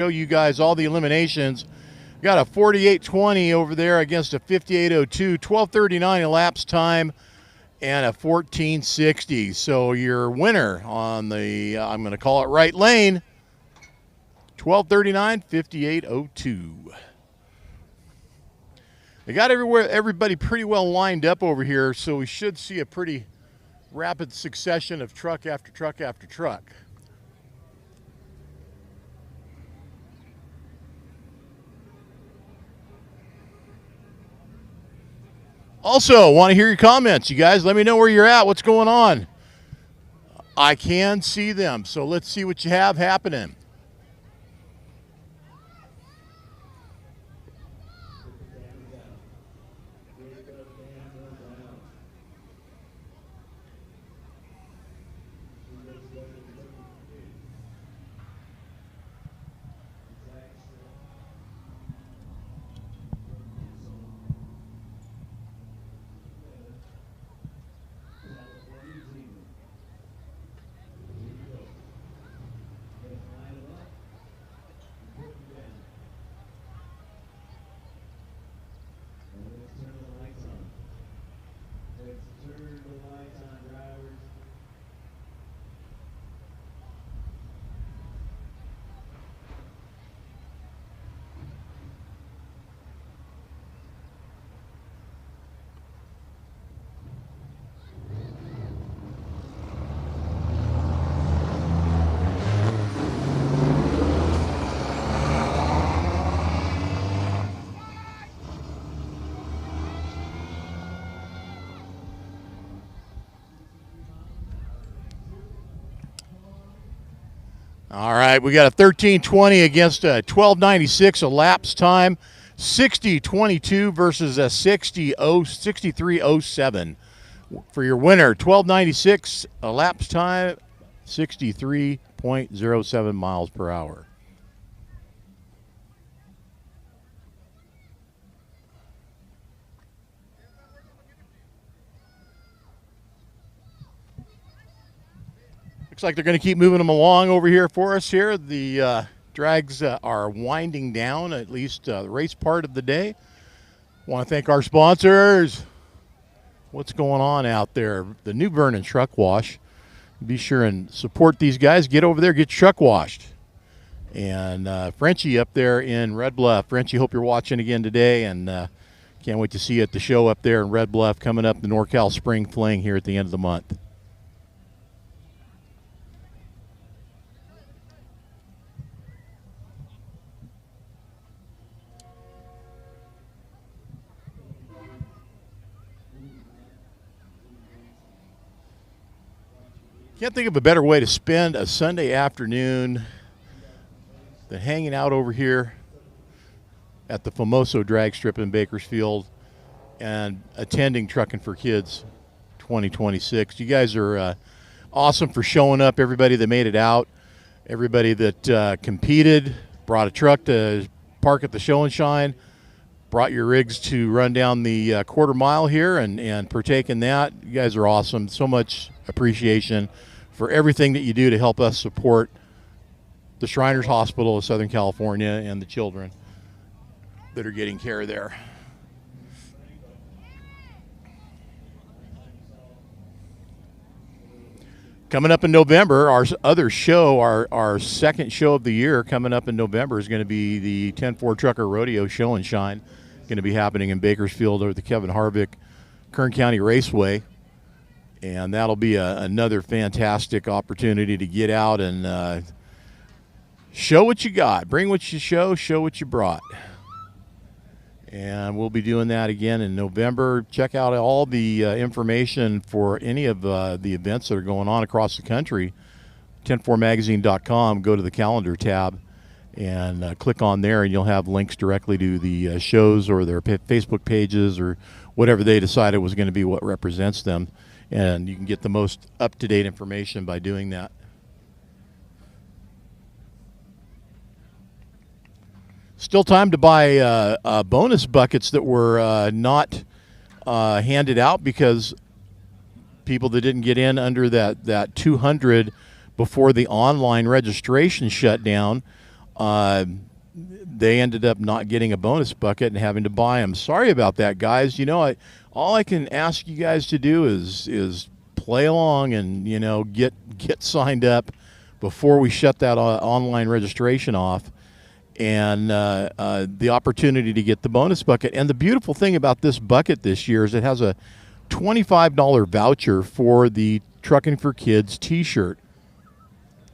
Show you guys all the eliminations. Got a 48.20 over there against a 58.02, 12.39 elapsed time, and a 14.60. So your winner on the, I'm going to call it right lane, 12.39, 58.02. They got everybody pretty well lined up over here, so we should see a pretty rapid succession of truck after truck after truck. Also, want to hear your comments. You guys, let me know where you're at. What's going on? I can see them, so let's see what you have happening. All right, we got a 13.20 against a 12.96 elapsed time, 60.22 versus a 63.07. For your winner, 12.96 elapsed time, 63.07 miles per hour. Looks like they're going to keep moving them along over here for us here. The drags are winding down, at least the race part of the day. Want to thank our sponsors. What's going on out there? The New Vernon Truck Wash. Be sure and support these guys. Get over there, get your truck washed. And Frenchie up there in Red Bluff. Frenchie, hope you're watching again today, and can't wait to see you at the show up there in Red Bluff, coming up the NorCal Spring Fling here at the end of the month. Can't think of a better way to spend a Sunday afternoon than hanging out over here at the Famoso drag strip in Bakersfield and attending Truckin For Kids 2026. You guys are awesome for showing up, everybody that made it out, everybody that competed, brought a truck to park at the Show and Shine, brought your rigs to run down the quarter mile here and partake in that. You guys are awesome. So much appreciation for everything that you do to help us support the Shriners Hospital of Southern California and the children that are getting care there. Coming up in November, our other show, our second show of the year coming up in November is going to be the 10-4 Trucker Rodeo Show and Shine. Going to be happening in Bakersfield over the Kevin Harvick Kern County Raceway. And that'll be another fantastic opportunity to get out and show what you got. Bring what you show what you brought. And we'll be doing that again in November. Check out all the information for any of the events that are going on across the country. 104magazine.com. Go to the calendar tab and click on there, and you'll have links directly to the shows or their Facebook pages or whatever they decided was going to be what represents them. And you can get the most up-to-date information by doing that. Still time to buy bonus buckets that were not handed out because people that didn't get in under that 200 before the online registration shut down. they ended up not getting a bonus bucket and having to buy them. Sorry about that, guys. You know, all I can ask you guys to do is play along and, you know, get signed up before we shut that online registration off, and the opportunity to get the bonus bucket. And the beautiful thing about this bucket this year is it has a $25 voucher for the Truckin For Kids T-shirt,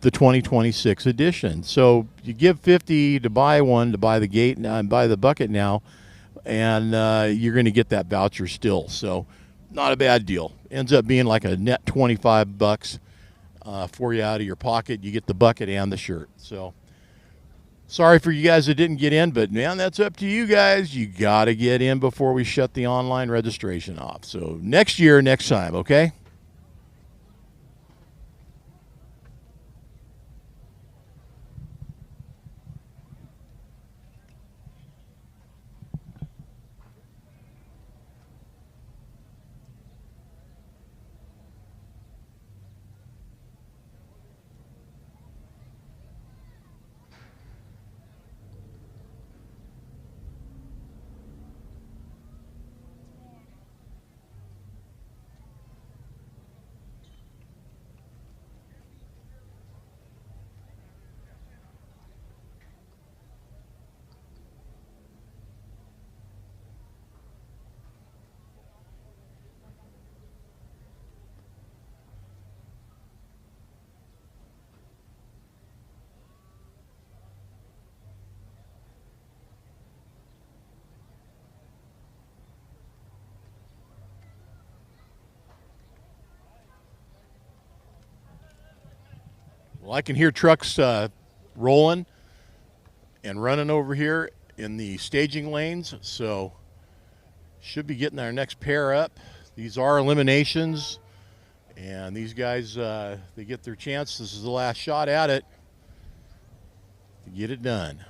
the 2026 edition. So you give 50 to buy one, to buy the gate and buy the bucket now, and you're going to get that voucher still. So not a bad deal. Ends up being like a net 25 bucks for you out of your pocket. You get the bucket and the shirt. So sorry for you guys that didn't get in, but man, that's up to you guys. You got to get in before we shut the online registration off. So next year, next time, okay? Well, I can hear trucks rolling and running over here in the staging lanes, so should be getting our next pair up. These are eliminations, and these guys, they get their chance. This is the last shot at it to get it done.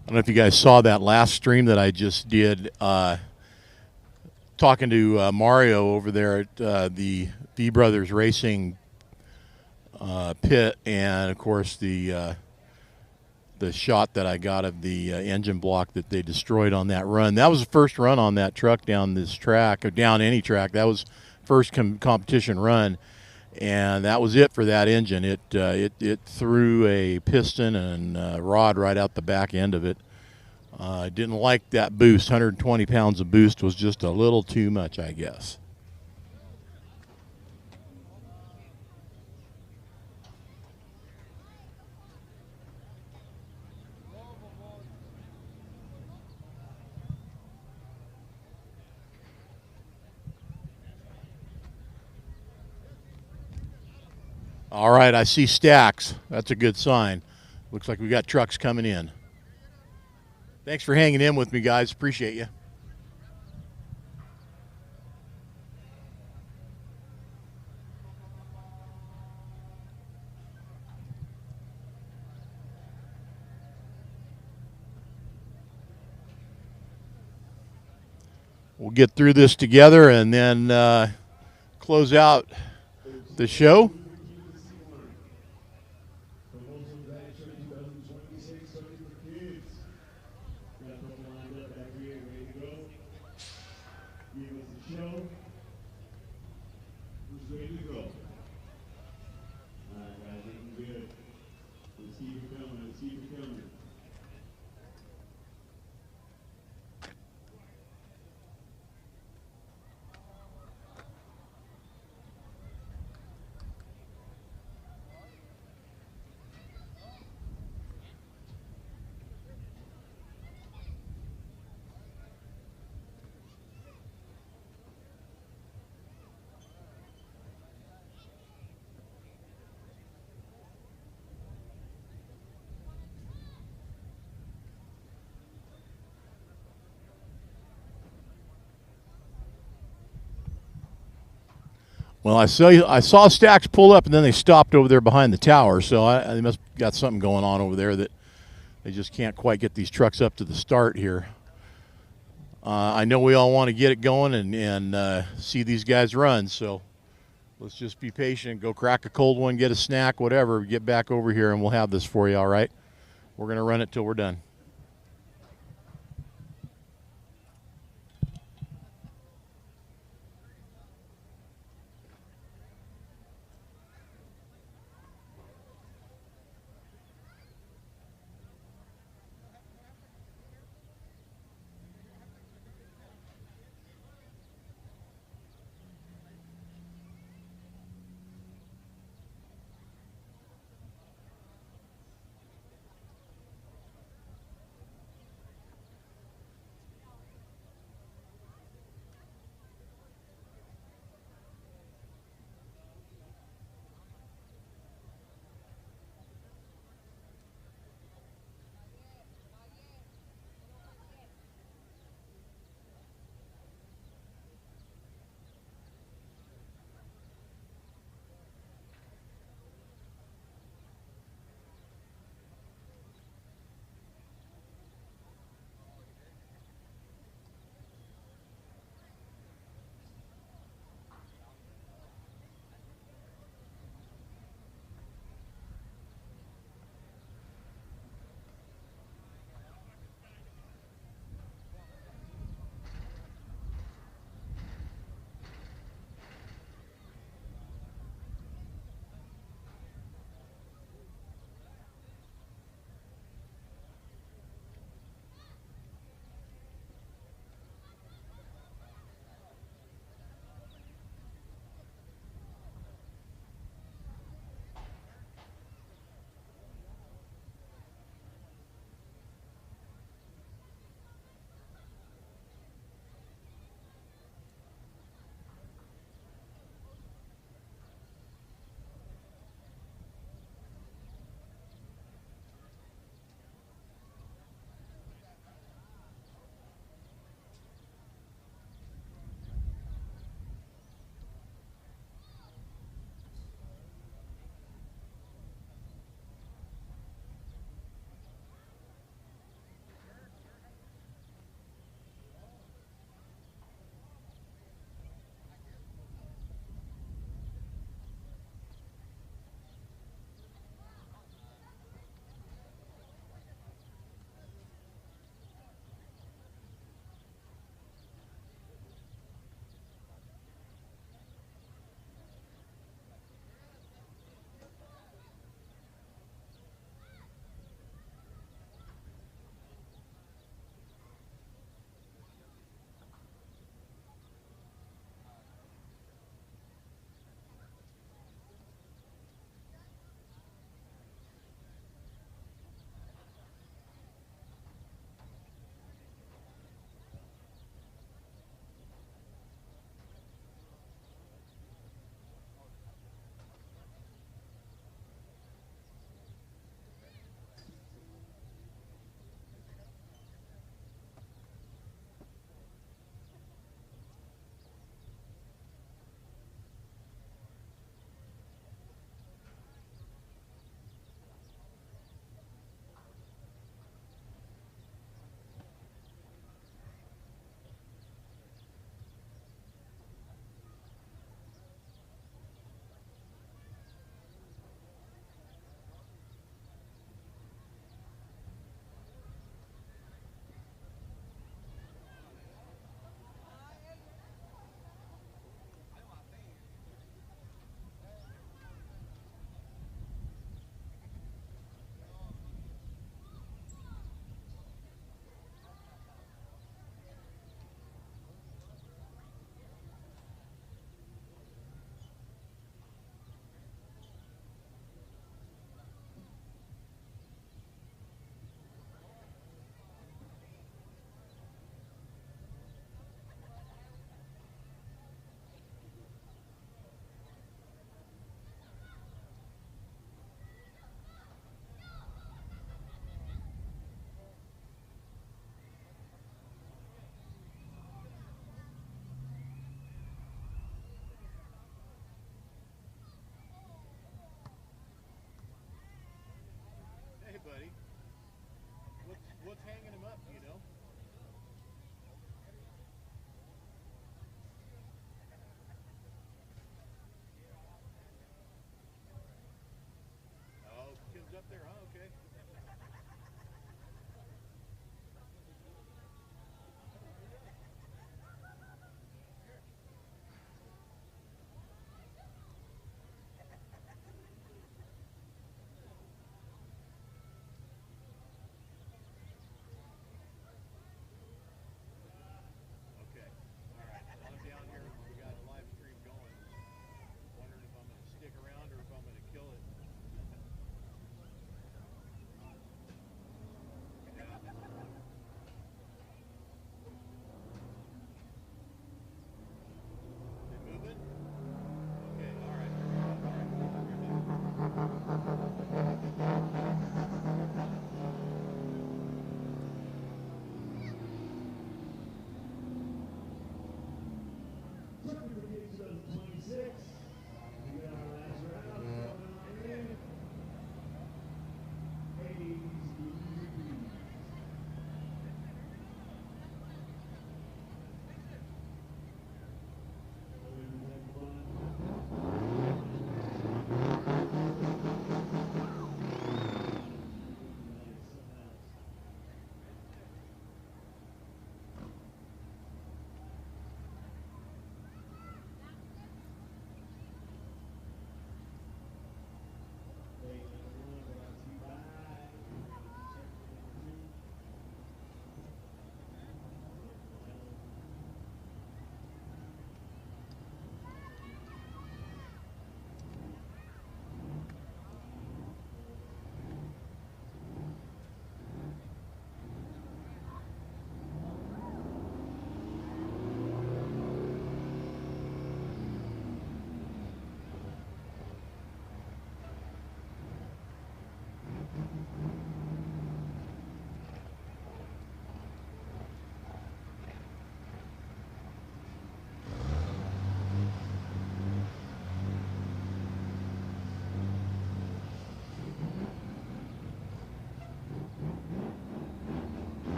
I don't know if you guys saw that last stream that I just did, talking to Mario over there at the V Brothers Racing pit, and of course the shot that I got of the engine block that they destroyed on that run. That was the first run on that truck down this track, or down any track. That was first competition run, and that was it for that engine. It threw a piston and rod right out the back end of it. Didn't like that boost. 120 pounds of boost was just a little too much, I guess. All right, I see stacks. That's a good sign. Looks like we got trucks coming in. Thanks for hanging in with me, guys. Appreciate you. We'll get through this together and then close out the show. Famoso Raceway 2026 Truckin For Kids. Got a couple lined up back here, ready to go. Give us a show. Who's ready to go? Alright guys, looking good. Let's keep it coming, let's keep it coming. Well, I saw stacks pull up, and then they stopped over there behind the tower. So they must have got something going on over there that they just can't quite get these trucks up to the start here. I know we all want to get it going and see these guys run. So let's just be patient. Go crack a cold one, get a snack, whatever. Get back over here, and we'll have this for you. All right? We're gonna run it till we're done.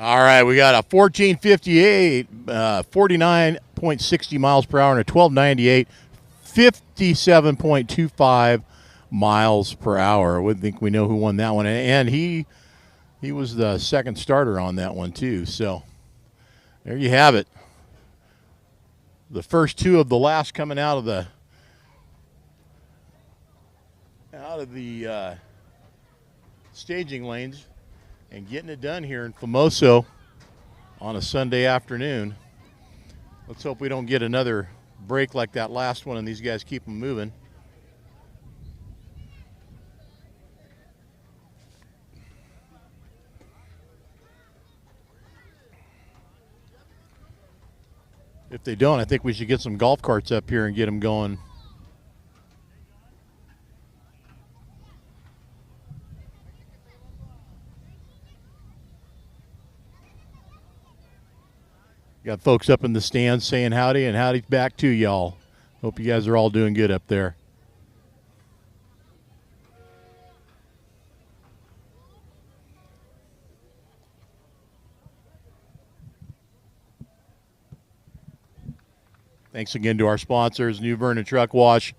All right, we got a 1458, 49.60 miles per hour, and a 1298, 57.25 miles per hour. I would think we know who won that one, and he was the second starter on that one too. So there you have it. The first two of the last coming out of the staging lanes and getting it done here in Famoso on a Sunday afternoon. Let's hope we don't get another break like that last one and these guys keep them moving. If they don't, I think we should get some golf carts up here and get them going. Got folks up in the stands saying howdy and howdy back to y'all. Hope you guys are all doing good up there. Thanks again to our sponsors, New Vernon Truck Wash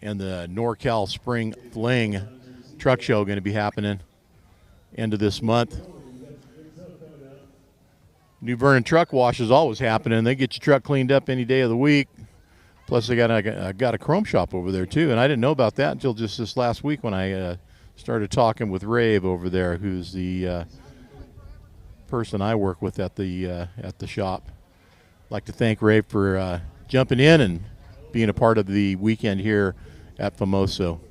and the NorCal Spring Fling Truck Show going to be happening end of this month. New Vernon Truck Wash is always happening. They get your truck cleaned up any day of the week. Plus, they got a chrome shop over there, too. And I didn't know about that until just this last week when I started talking with Rave over there, who's the person I work with at the shop. I'd like to thank Rave for jumping in and being a part of the weekend here at Famoso.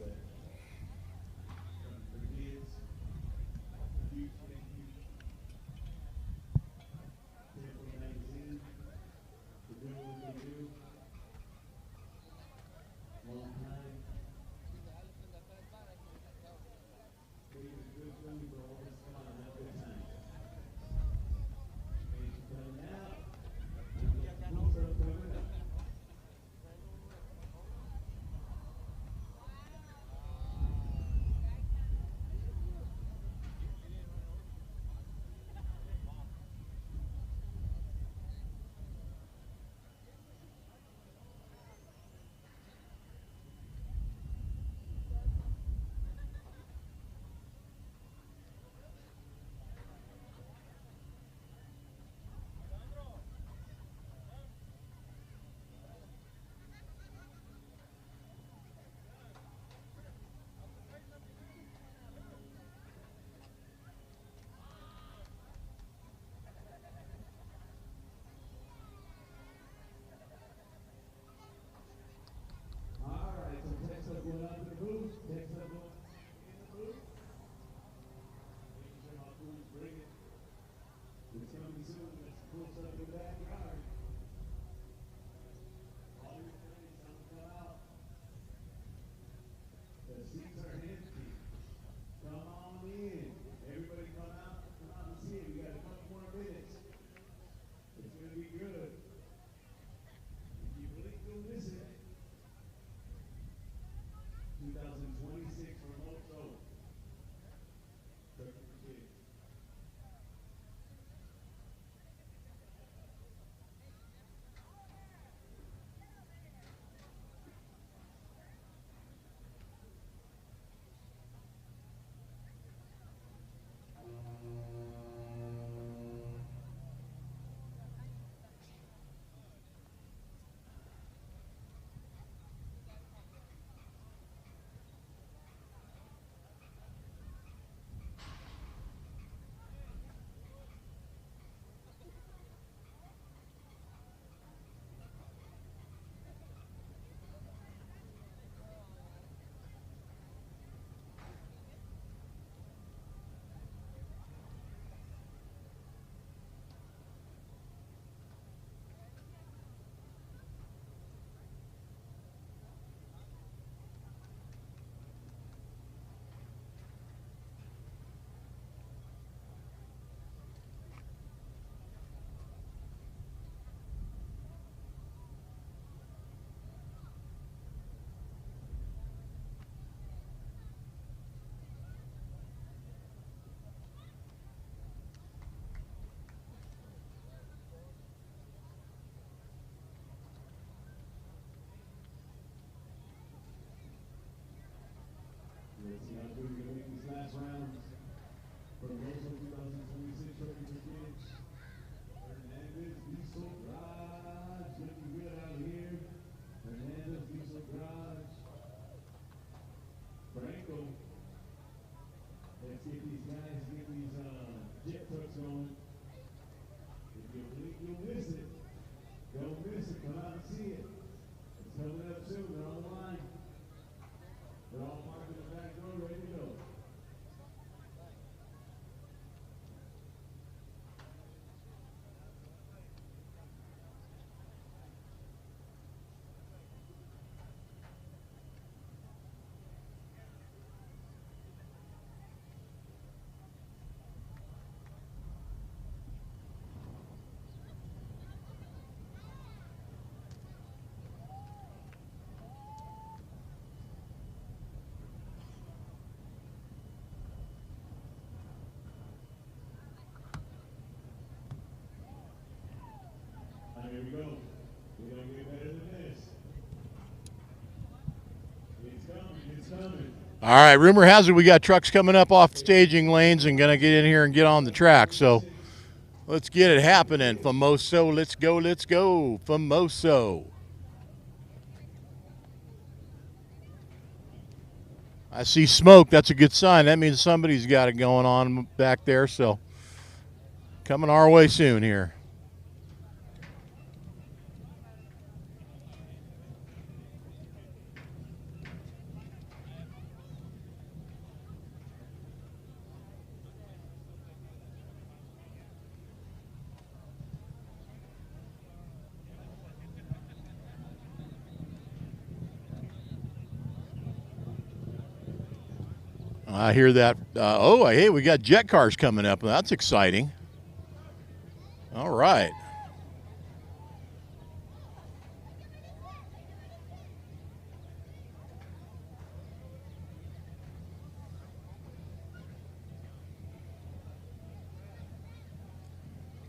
we go. We're going to get better than this. It's coming. It's coming. All right, rumor has it we got trucks coming up off the staging lanes and going to get in here and get on the track. So let's get it happening. Famoso, let's go, let's go. Famoso. I see smoke. That's a good sign. That means somebody's got it going on back there. So coming our way soon here. I hear that. Oh, hey, we got jet cars coming up. That's exciting. All right.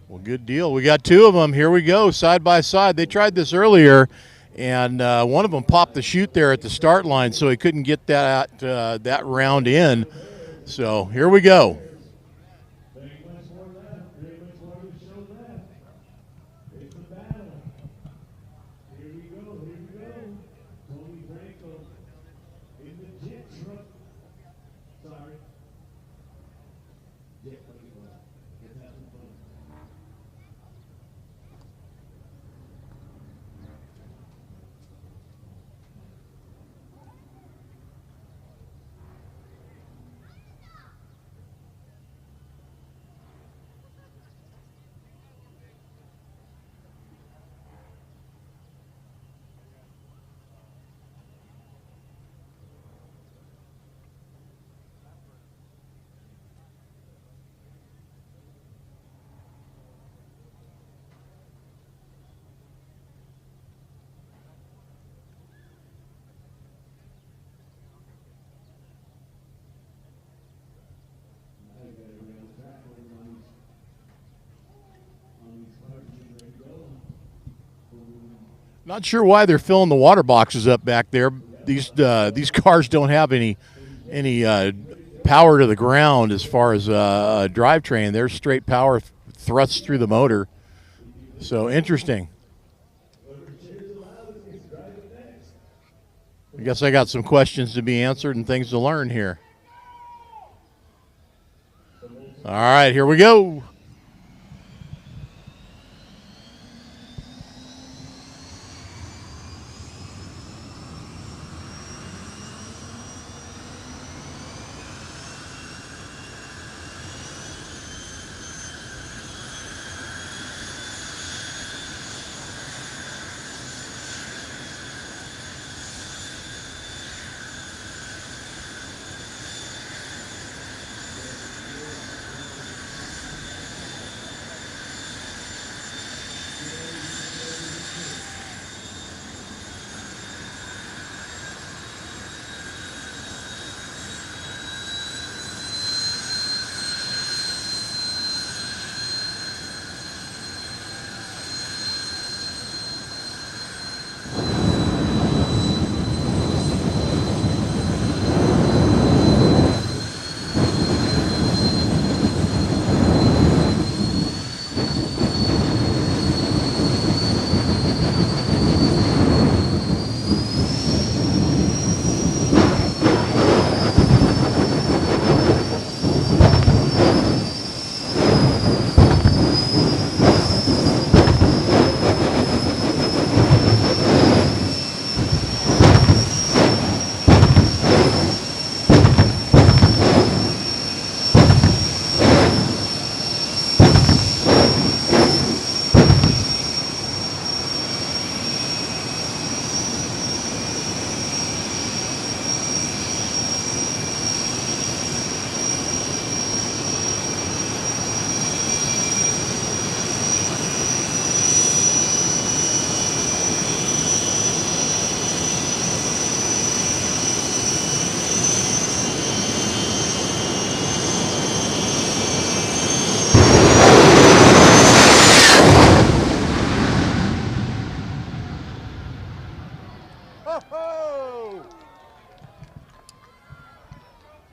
Well, good deal. We got two of them. Here we go, side by side. They tried this earlier, and one of them popped the chute there at the start line, so he couldn't get that round in. So here we go. Not sure why they're filling the water boxes up back there. These cars don't have any power to the ground as far as a drivetrain. They're straight power thrusts through the motor. So interesting. I guess I got some questions to be answered and things to learn here. All right, here we go.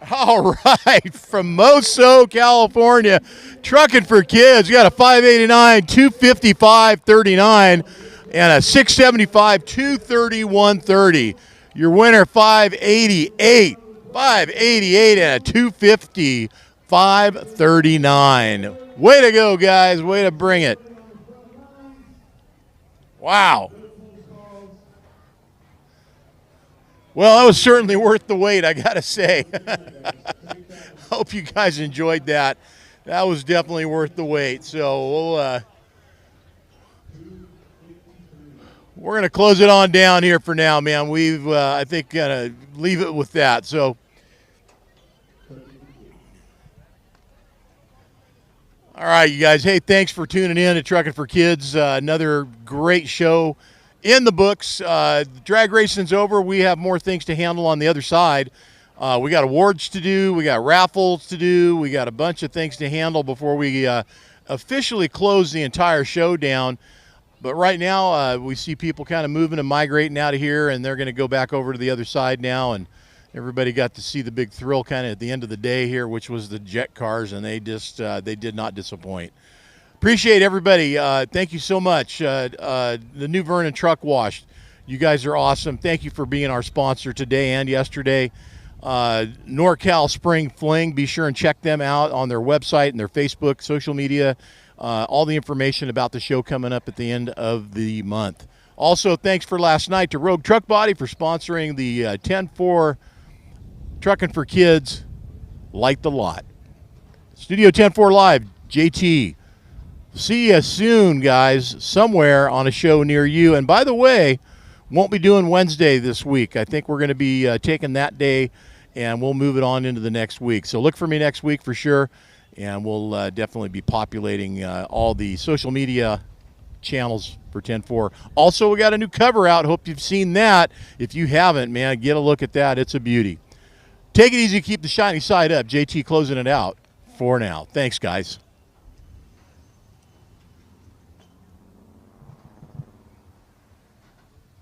All right, Famoso, California, Truckin For Kids. We got a 589, 255, 39, and a 675, 231, 30. Your winner, 588, 588, and a 250, 539. Way to go, guys. Way to bring it. Wow. Well, that was certainly worth the wait, I got to say. Hope you guys enjoyed that. That was definitely worth the wait. So we're going to close it on down here for now, man. We've, I think, going to leave it with that. So, all right, you guys. Hey, thanks for tuning in to Truckin For Kids. Another great show in the books. Drag racing's over. We have more things to handle on the other side. We got awards to do. We got raffles to do. We got a bunch of things to handle before we officially close the entire show down. But right now, we see people kind of moving and migrating out of here, and they're going to go back over to the other side now. And everybody got to see the big thrill kind of at the end of the day here, which was the jet cars, and they just they did not disappoint. Appreciate everybody. Thank you so much. The New Vernon Truck Wash. You guys are awesome. Thank you for being our sponsor today and yesterday. NorCal Spring Fling. Be sure and check them out on their website and their Facebook, social media. All the information about the show coming up at the end of the month. Also, thanks for last night to Rogue Truck Body for sponsoring the 10-4 Truckin For Kids Light the Lot. Studio 10-4 Live, JT. See you soon, guys, somewhere on a show near you. And by the way, won't be doing Wednesday this week. I think we're going to be taking that day, and we'll move it on into the next week. So look for me next week for sure, and we'll definitely be populating all the social media channels for 10-4. Also, we got a new cover out. Hope you've seen that. If you haven't, man, get a look at that. It's a beauty. Take it easy. Keep the shiny side up. JT closing it out for now. Thanks, guys.